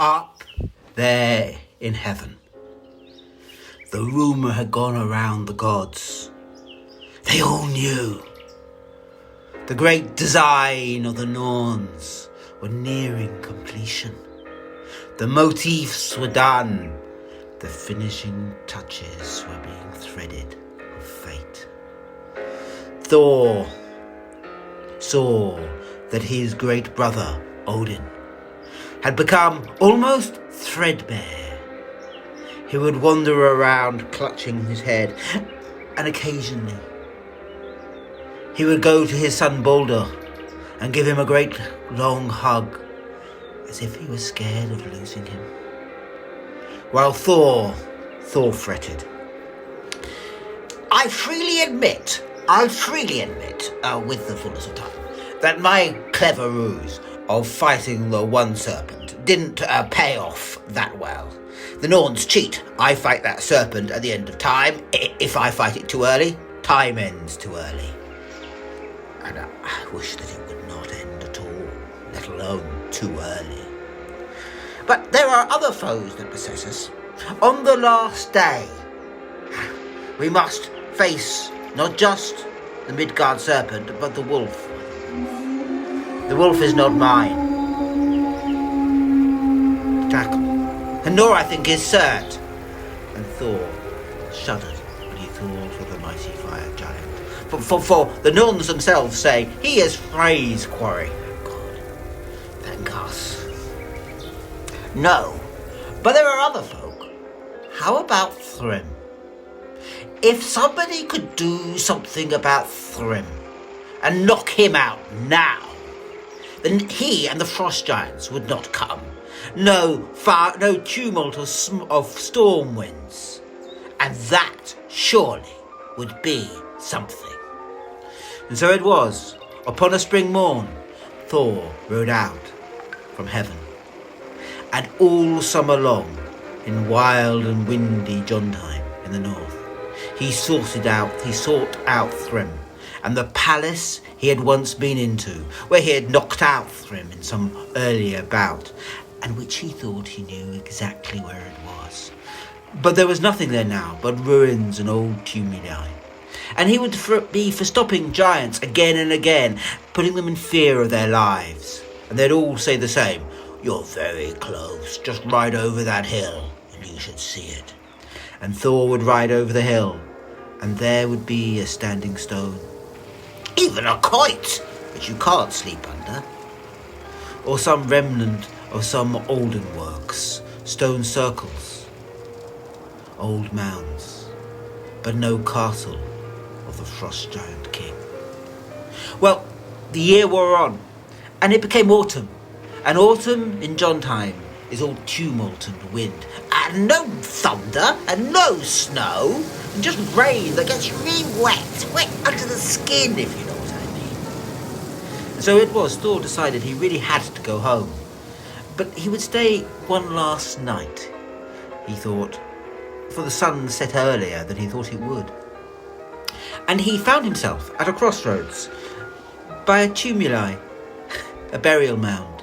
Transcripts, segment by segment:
Up there in heaven, the rumour had gone around the gods. They all knew. The great design of the Norns were nearing completion. The motifs were done. The finishing touches were being threaded of fate. Thor saw that his great brother, Odin, had become almost threadbare. He would wander around clutching his head, and occasionally he would go to his son Balder and give him a great long hug, as if he was scared of losing him. While Thor fretted. I freely admit, with the fullness of time, that my clever ruse of fighting the one serpent didn't pay off that well. The Norns cheat. I fight that serpent at the end of time. If I fight it too early, time ends too early. And I wish that it would not end at all, let alone too early. But there are other foes that beset us. On the last day, we must face not just the Midgard serpent, but the wolf. The wolf is not mine to tackle, and nor, I think, is Surt. And Thor shuddered when he thought of the mighty fire giant. For the Norns themselves say he is Frey's quarry. God, thank us. No, but there are other folk. How about Thrym? If somebody could do something about Thrym and knock him out now, then he and the frost giants would not come. No tumult of storm winds. And that surely would be something. And so it was, upon a spring morn, Thor rode out from heaven. And all summer long, in wild and windy Jontheim in the north, he sought out Thrym, and the palace he had once been into, where he had knocked out Thrym in some earlier bout, and which he thought he knew exactly where it was. But there was nothing there now but ruins and old tumuli. And he would be for stopping giants again and again, putting them in fear of their lives. And they'd all say the same, "You're very close, just ride over that hill, and you should see it." And Thor would ride over the hill, and there would be a standing stone. Even a quoit, which you can't sleep under. Or some remnant of some olden works, stone circles, old mounds, but no castle of the frost giant king. Well, the year wore on, and it became autumn. And autumn in Jontheim is all tumult and wind, and no thunder, and no snow, and just rain that gets really wet under the skin, if you know what I mean. So it was, Thor decided he really had to go home. But he would stay one last night, he thought, for the sun set earlier than he thought it would. And he found himself at a crossroads by a tumuli, a burial mound.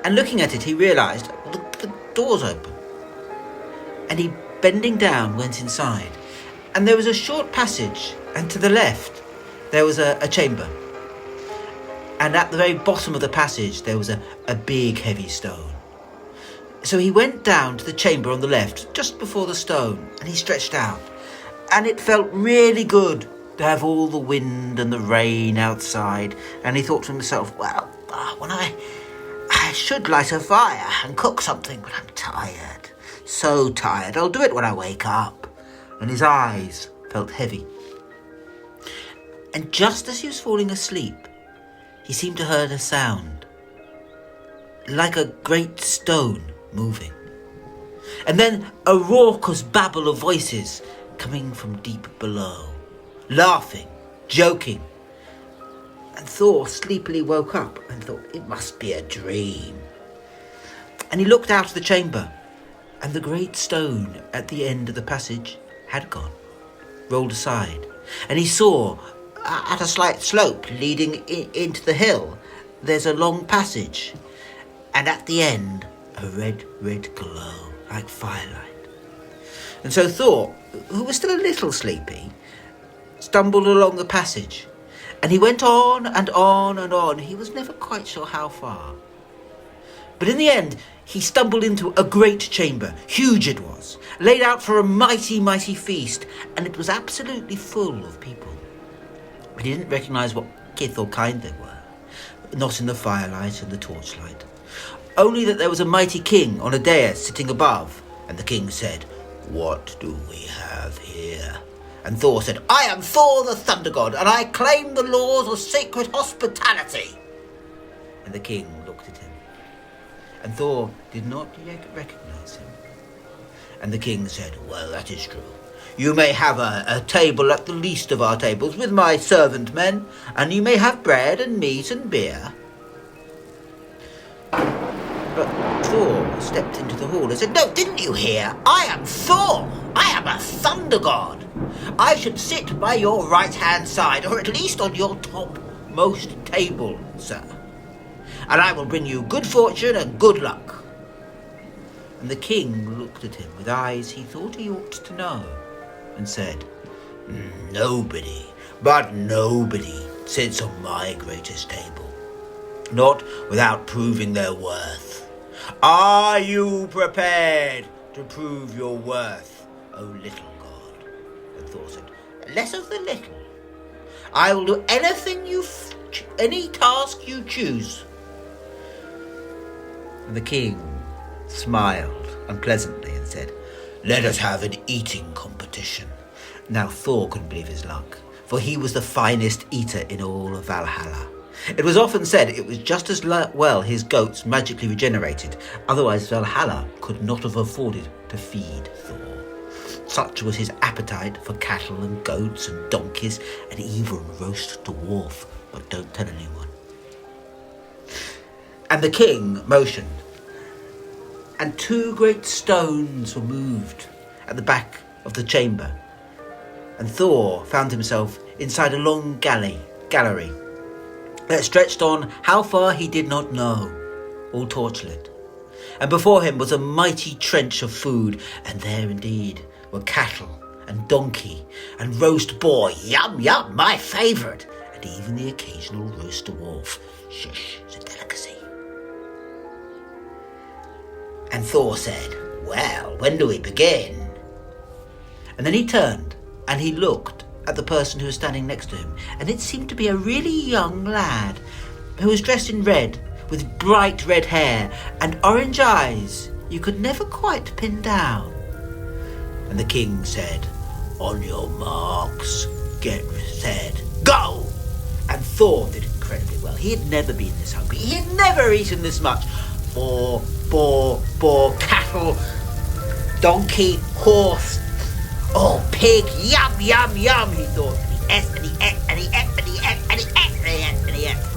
And looking at it, he realised the door's open. And he, bending down, went inside. And there was a short passage, and to the left there was a chamber. And at the very bottom of the passage there was a big heavy stone. So he went down to the chamber on the left, just before the stone, and he stretched out. And it felt really good to have all the wind and the rain outside. And he thought to himself, well, when I should light a fire and cook something, but I'm tired. So tired. I'll do it when I wake up. And his eyes felt heavy. And just as he was falling asleep, he seemed to hear a sound, like a great stone moving. And then a raucous babble of voices coming from deep below, laughing, joking. And Thor sleepily woke up and thought, it must be a dream. And he looked out of the chamber, and the great stone at the end of the passage had gone, rolled aside. And he saw, at a slight slope leading into the hill, there's a long passage. And at the end a red glow like firelight. And so Thor, who was still a little sleepy, stumbled along the passage, and he went on and on and on. He was never quite sure how far. But in the end, he stumbled into a great chamber, huge it was, laid out for a mighty feast, and it was absolutely full of people. But he didn't recognise what kith or kind they were, not in the firelight and the torchlight. Only that there was a mighty king on a dais sitting above, and the king said, "What do we have here?" And Thor said, "I am Thor the Thunder God, and I claim the laws of sacred hospitality." And the king looked at him, and Thor did not yet recognise him. And the king said, "Well, that is true. You may have a table at the least of our tables with my servant men, and you may have bread and meat and beer." But Thor stepped into the hall and said, "No, didn't you hear? I am Thor. I am a thunder god. I should sit by your right-hand side, or at least on your topmost table, sir. And I will bring you good fortune and good luck." And the king looked at him with eyes he thought he ought to know, and said, "Nobody, but nobody sits on my greatest table, not without proving their worth. Are you prepared to prove your worth, O little god?" And Thor said, "Less of the little. I will do any task you choose." And the king smiled unpleasantly and said, "Let us have an eating competition." Now Thor couldn't believe his luck, for he was the finest eater in all of Valhalla. It was often said it was just as well his goats magically regenerated, otherwise Valhalla could not have afforded to feed Thor. Such was his appetite for cattle and goats and donkeys, and even roast dwarf, but don't tell anyone. And the king motioned, and 2 great stones were moved at the back of the chamber, and Thor found himself inside a long gallery that stretched on how far he did not know, all torchlit. And before him was a mighty trench of food, and there indeed were cattle and donkey and roast boar, yum, my favourite, and even the occasional roast dwarf. Shush, it's a delicacy. And Thor said, "Well, when do we begin?" And then he turned and he looked at the person who was standing next to him, and it seemed to be a really young lad who was dressed in red, with bright red hair and orange eyes you could never quite pin down. And the king said, "On your marks, get set, go!" And Thor did incredibly well. He had never been this hungry. He had never eaten this much. Boar, cattle, donkey, horse, oh, pig, yum, he thought.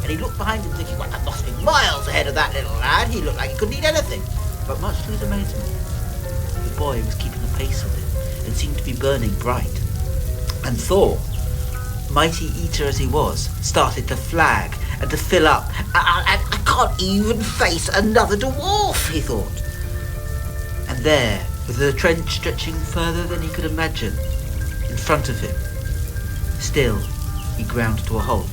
And he looked behind him thinking, well, I must be miles ahead of that little lad. He looked like he couldn't eat anything. But much to his amazement, the boy was keeping a pace with him and seemed to be burning bright. And Thor, mighty eater as he was, started to flag and to fill up. I can't even face another dwarf, he thought. And there, with the trench stretching further than he could imagine, in front of him, still he ground to a halt,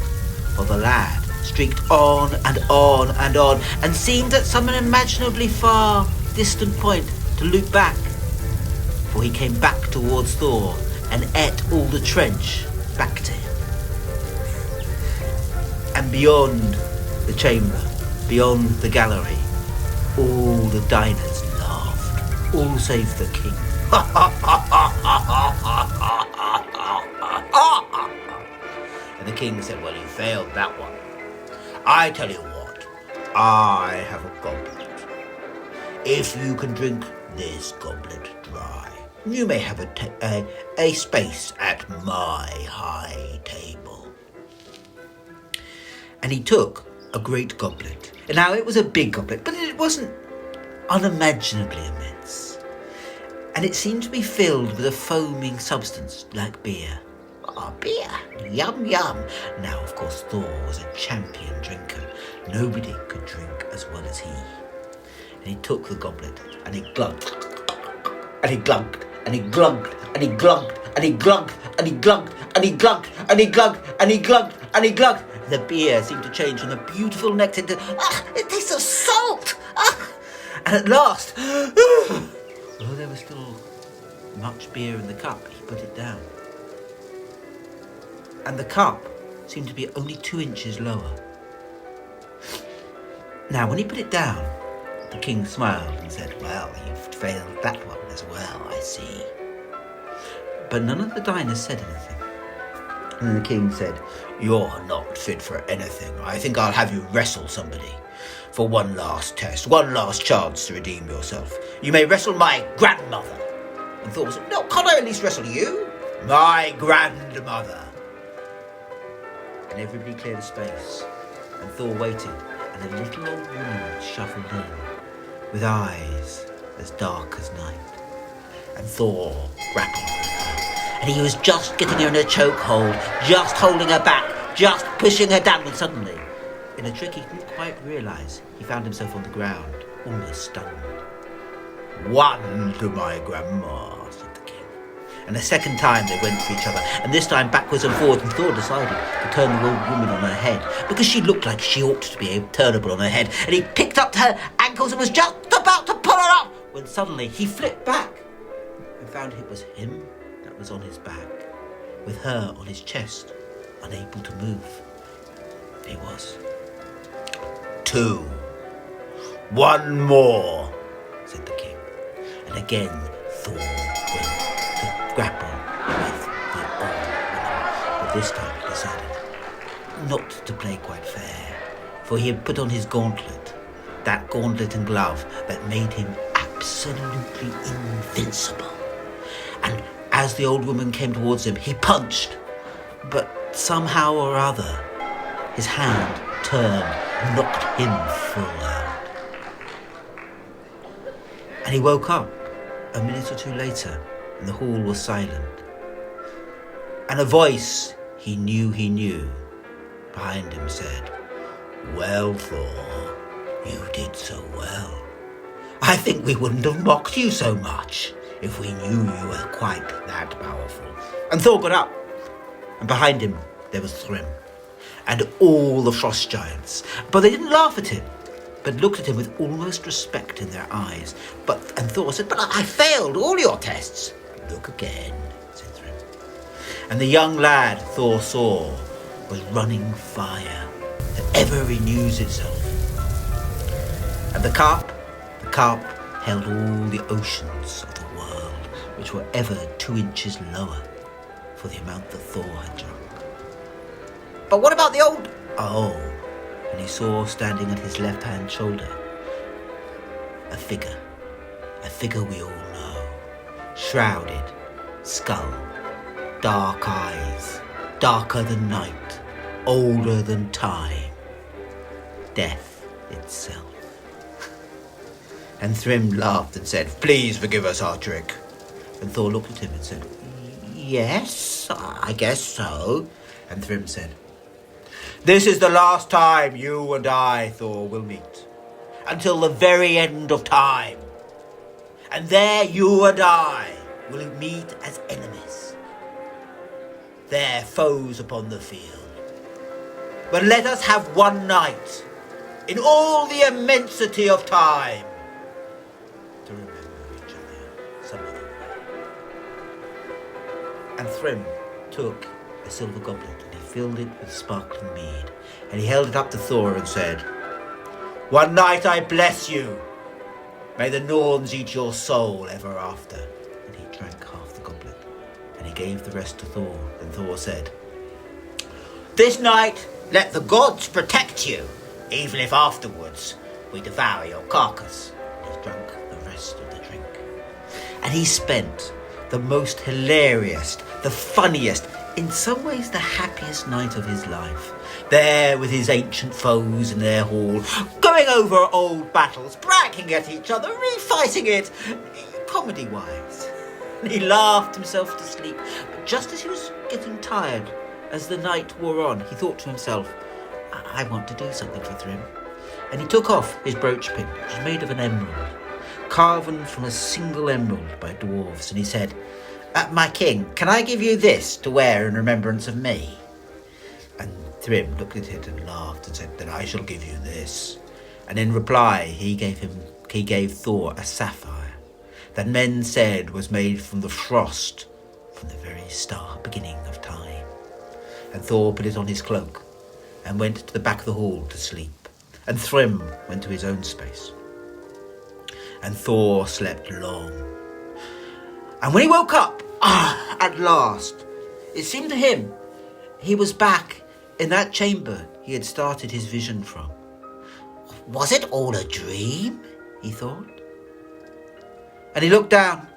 while the lad streaked on and on and on, and seemed at some unimaginably far distant point to look back. For he came back towards Thor and ate all the trench back to him. And beyond the chamber, beyond the gallery, all the diners laughed, all save the king. And the king said, well, you failed that one. I tell you what, I have a goblet. If you can drink this goblet dry, you may have a space at my high table. And he took a great goblet. And now it was a big goblet, but it wasn't unimaginably immense. And it seemed to be filled with a foaming substance like beer. Ah, beer! Yum, yum! Now, of course, Thor was a champion drinker. Nobody could drink as well as he. And he took the goblet, and he glugged, and he glugged, and he glugged, and he glugged, and he glugged, and he glugged, and he glugged, and he glugged, and he glugged, and he glugged. The beer seemed to change from a beautiful nectar to, it tastes of salt! And at last, although there was still much beer in the cup, he put it down. And the cup seemed to be only 2 inches lower. Now, when he put it down, the king smiled and said, "Well, you've failed that one as well, I see." But none of the diners said anything. And the king said, "You're not fit for anything. I think I'll have you wrestle somebody for one last test, one last chance to redeem yourself. You may wrestle my grandmother." And Thor said, "No, can't I at least wrestle you? My grandmother." And everybody cleared a space, and Thor waited, and a little old woman shuffled in, with eyes as dark as night. And Thor grappled with her, and he was just getting her in a chokehold, just holding her back, just pushing her down, when suddenly, in a trick he didn't quite realise, he found himself on the ground, almost stunned. "One to my grandma," said the king. And a second time they went for each other, and this time backwards and forwards, and Thor decided to turn the old woman on her head, because she looked like she ought to be turnable on her head, and he picked up her ankles and was just about to pull her up, when suddenly he flipped back and found it was him that was on his back, with her on his chest, unable to move. He was. "2. One more," said the king. And again Thor went to grapple with the old woman, but this time he decided not to play quite fair, for he had put on his gauntlet, that gauntlet and glove that made him absolutely invincible. And as the old woman came towards him, he punched, but somehow or other his hand turned and knocked him full out. And he woke up a minute or two later, and the hall was silent. And a voice he knew behind him said, "Well, Thor, you did so well. I think we wouldn't have mocked you so much if we knew you were quite that powerful." And Thor got up, and behind him there was Thrym, and all the frost giants. But they didn't laugh at him, but looked at him with almost respect in their eyes. And Thor said, "But I failed all your tests." "Look again," said Thrym. And the young lad Thor saw was running fire that ever renews itself. And the cup held all the oceans of the world, which were ever 2 inches lower for the amount that Thor had drunk. "But what about the old..." Oh, and he saw standing at his left-hand shoulder a figure we all know, shrouded, skull, dark eyes, darker than night, older than time, death itself. And Thrym laughed and said, "Please forgive us our trick." And Thor looked at him and said, "Yes, I guess so." And Thrym said, "This is the last time you and I, Thor, will meet, until the very end of time. And there you and I will meet as enemies, there foes upon the field. But let us have one night in all the immensity of time to remember each other some other way." And Thrym took a silver goblet, and he filled it with sparkling mead, and he held it up to Thor and said, "One night I bless you. May the Norns eat your soul ever after." And he drank half the goblet, and he gave the rest to Thor. And Thor said, "This night let the gods protect you, even if afterwards we devour your carcass." And he drank the rest of the drink. And he spent the most hilarious, the funniest, in some ways the happiest night of his life, there with his ancient foes in their hall, going over old battles, bragging at each other, refighting it, comedy-wise. And he laughed himself to sleep. But just as he was getting tired, as the night wore on, he thought to himself, I want to do something for Thrym. And he took off his brooch pin, which was made of an emerald, carven from a single emerald by dwarves, and he said, "My king, can I give you this to wear in remembrance of me?" And Thrym looked at it and laughed and said, "Then I shall give you this." And in reply, he gave Thor a sapphire that men said was made from the frost from the very beginning of time. And Thor put it on his cloak and went to the back of the hall to sleep. And Thrym went to his own space. And Thor slept long. And when he woke up, at last, it seemed to him he was back in that chamber he had started his vision from. Was it all a dream? He thought. And he looked down.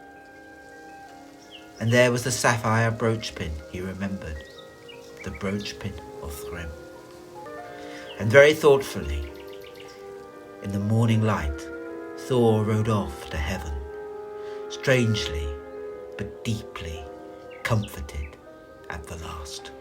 And there was the sapphire brooch pin he remembered. The brooch pin of Thrym. And very thoughtfully, in the morning light, Thor rode off to heaven, strangely but deeply comforted at the last.